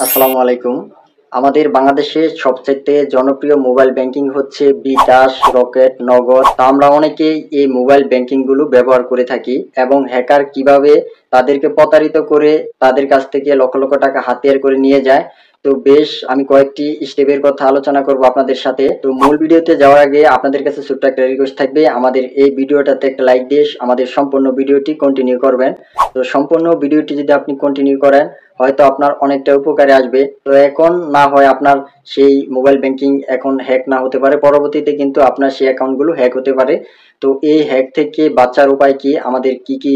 আসসালামু আলাইকুম। আমাদের বাংলাদেশে সবচাইতে জনপ্রিয় মোবাইল ব্যাংকিং হচ্ছে বিকাশ, রকেট, নগদ। তা আমরা অনেকেই এই মোবাইল ব্যাংকিং গুলো ব্যবহার করে থাকি এবং হ্যাকার কিভাবে তাদেরকে প্রতারিত করে তাদের কাছ থেকে লক্ষ লক্ষ টাকা হাতিয়ার করে নিয়ে যায়। তো বেশ আমি কয়েকটি স্টেপের কথা আলোচনা করব আপনাদের সাথে। তো মূল ভিডিওতে যাওয়ার আগে আপনাদের কাছে ছোট্ট একটা রিকোয়েস্ট থাকবে, আমাদের এই ভিডিওটাতে একটা লাইক দিয়ে আমাদের সম্পূর্ণ ভিডিওটি কন্টিনিউ করবেন। তো সম্পূর্ণ ভিডিওটি যদি আপনি কন্টিনিউ করেন হয়তো আপনার অনেকটা উপকারে আসবে। তো এখন না হয় আপনার সেই মোবাইল ব্যাংকিং এখন হ্যাক না হতে পারে, পরবর্তীতে কিন্তু আপনার সেই অ্যাকাউন্টগুলো হ্যাক হতে পারে। তো এই হ্যাক থেকে বাঁচার উপায় কি, আমাদের কি কি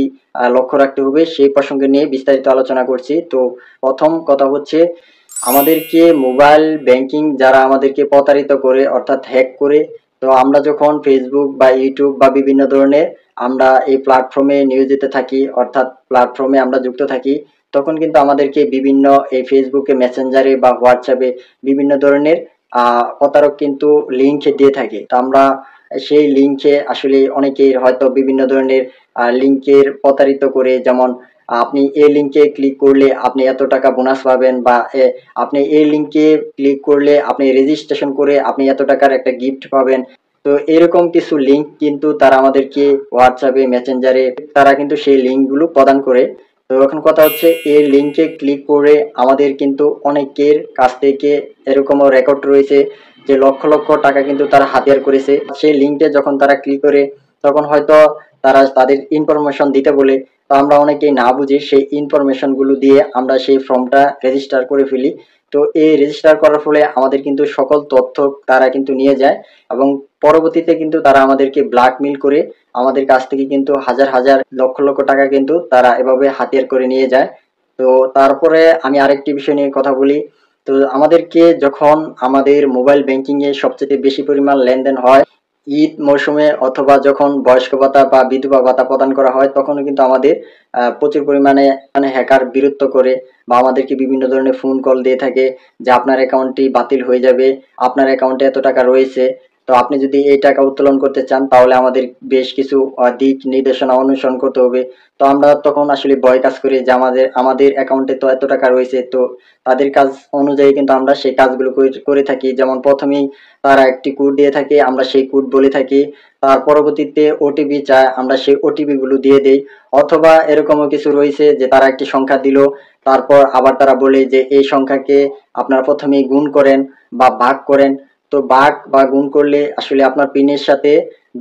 লক্ষ্য রাখতে হবে সেই প্রসঙ্গে নিয়ে বিস্তারিত আলোচনা করছি। তো প্রথম কথা হচ্ছে আমাদেরকে মোবাইল ব্যাংকিং যারা আমাদেরকে প্রতারিত করে অর্থাৎ হ্যাক করে, তো আমরা যখন ফেসবুক বা ইউটিউব বা বিভিন্ন ধরনের আমরা এই প্ল্যাটফর্মে নিয়োজিত থাকি অর্থাৎ প্ল্যাটফর্মে আমরা যুক্ত থাকি, তখন কিন্তু আমাদেরকে বিভিন্ন এই ফেসবুকে মেসেঞ্জারে বা হোয়াটসঅ্যাপে বিভিন্ন ধরনের প্রতারক কিন্তু লিঙ্ক দিয়ে থাকে। তো আমরা সেই লিঙ্কে আসলে অনেকের হয়তো বিভিন্ন ধরনের লিঙ্কের প্রতারিত করে, যেমন আপনি এই লিঙ্কে ক্লিক করলে আপনি এত টাকা বোনাস পাবেন, বা আপনি এই লিঙ্কে ক্লিক করলে আপনি রেজিস্ট্রেশন করে আপনি এত টাকার একটা গিফট পাবেন। তো এরকম কিছু লিঙ্ক কিন্তু তারা আমাদেরকে হোয়াটসঅ্যাপে মেসেঞ্জারে তারা কিন্তু সেই লিঙ্কগুলো প্রদান করে। তো এখন কথা হচ্ছে এই লিঙ্কে ক্লিক করে আমাদের কিন্তু অনেকের কাছ থেকে এরকমও রেকর্ড রয়েছে যে লক্ষ লক্ষ টাকা কিন্তু তারা হাতিয়ার করেছে। সেই লিঙ্কে যখন তারা ক্লিক করে তখন হয়তো তারা তাদের ইনফরমেশন দিতে বলে, তো আমরা অনেকেই না বুঝে সেই ইনফরমেশন গুলো দিয়ে আমরা সেই ফর্মটা রেজিস্টার করে ফেলি। তো এই রেজিস্টার করার ফলে আমাদের কিন্তু সকল তথ্য তারা কিন্তু নিয়ে যায় এবং পরবর্তীতে কিন্তু তারা আমাদেরকে ব্ল্যাকমেইল করে আমাদের কাছ থেকে কিন্তু হাজার হাজার লক্ষ লক্ষ টাকা কিন্তু তারা এভাবে হাতিয়ার করে নিয়ে যায়। তো তারপরে আমি আরেকটি বিষয় নিয়ে কথা বলি। তো আমাদেরকে যখন আমাদের মোবাইল ব্যাংকিং এ সবচেয়ে বেশি পরিমাণ লেনদেন হয় ঈদ মৌসুমে অথবা যখন বয়স্ক ভাতা বা বিধবা ভাতা প্রদান করা হয়, তখনও কিন্তু আমাদের প্রচুর পরিমাণে হ্যাকার বিরক্ত করে বা আমাদেরকে বিভিন্ন ধরনের ফোন কল দিয়ে থাকে যে আপনার অ্যাকাউন্টটি বাতিল হয়ে যাবে, আপনার অ্যাকাউন্টে এত টাকা রয়েছে, তো আপনি যদি এই টাকা উত্তোলন করতে চান তাহলে আমাদের বেশ কিছু দিক নির্দেশনা অনুসরণ করতে হবে। তো আমরা তখন আসলে ভয় কাজ করি যে আমাদের আমাদের অ্যাকাউন্টে তো এত টাকা রয়েছে। তো তাদের কাজ অনুযায়ী কিন্তু আমরা সেই কাজগুলো করে থাকি। যেমন প্রথমেই তারা একটি কোড দিয়ে থাকে, আমরা সেই কোড বলে থাকি, তার পরবর্তীতে ওটিপি চায়, আমরা সেই ওটিপি গুলো দিয়ে দেই। অথবা এরকমও কিছু রয়েছে যে তারা একটি সংখ্যা দিল, তারপর আবার তারা বলে যে এই সংখ্যাকে আপনারা প্রথমেই গুণ করেন বা ভাগ করেন। তো ভাগ বা গুণ করলে আসলে আপনার পিনের সাথে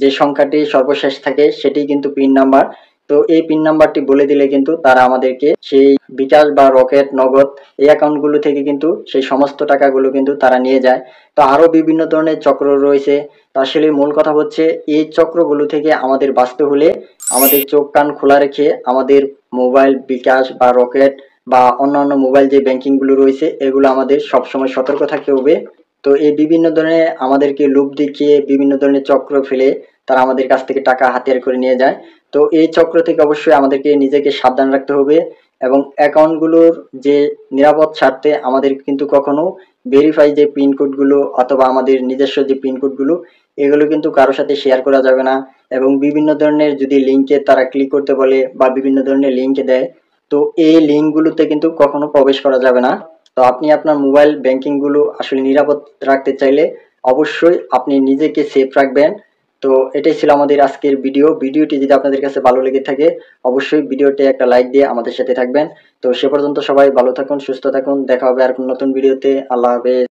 যে সংখ্যাটি সর্বশেষ থাকে সেটি কিন্তু পিন নাম্বার। তো এই পিন নাম্বারটি বলে দিলে কিন্তু তারা আমাদেরকে সেই বিকাশ বা রকেট, নগদ এই অ্যাকাউন্ট গুলো থেকে কিন্তু সেই সমস্ত টাকাগুলো কিন্তু তারা নিয়ে যায়। তো আরো বিভিন্ন ধরনের চক্র রয়েছে। তো আসলে মূল কথা হচ্ছে এই চক্রগুলো থেকে আমাদের বাঁচতে হলে আমাদের চোখ কান খোলা রেখে আমাদের মোবাইল বিকাশ বা রকেট বা অন্যান্য মোবাইল যে ব্যাংকিং গুলো রয়েছে এগুলো আমাদের সবসময় সতর্ক থাকতে হবে। তো এই বিভিন্ন ধরনের আমাদেরকে লোভ দেখিয়ে বিভিন্ন ধরনের চক্র ফেলে তারা আমাদের কাছ থেকে টাকা হাতিয়ার করে নিয়ে যায়। তো এই চক্র থেকে অবশ্যই আমাদেরকে নিজেকে সাবধান রাখতে হবে এবং অ্যাকাউন্ট গুলোর যে নিরাপদ স্বার্থে আমাদের কিন্তু কখনো ভেরিফাই যে পিন কোড গুলো অথবা আমাদের নিজস্ব যে পিন কোড গুলো এগুলো কিন্তু কারোর সাথে শেয়ার করা যাবে না। এবং বিভিন্ন ধরনের যদি লিঙ্কে তারা ক্লিক করতে বলে বা বিভিন্ন ধরনের লিঙ্ক দেয়, তো এই লিঙ্ক গুলোতে কিন্তু কখনো প্রবেশ করা যাবে না। তো আপনি আপনার মোবাইল ব্যাংকিং গুলো আসলে নিরাপদ রাখতে চাইলে অবশ্যই আপনি নিজেকে সেফ রাখবেন। তো এটাই ছিল আমাদের আজকের ভিডিওটি যদি আপনাদের কাছে ভালো লেগে থাকে অবশ্যই ভিডিওতে একটা লাইক দিয়ে আমাদের সাথে থাকবেন। তো সে পর্যন্ত সবাই ভালো থাকুন, সুস্থ থাকুন, দেখা হবে আর কোন নতুন ভিডিওতে। আল্লাহ হাফেজ।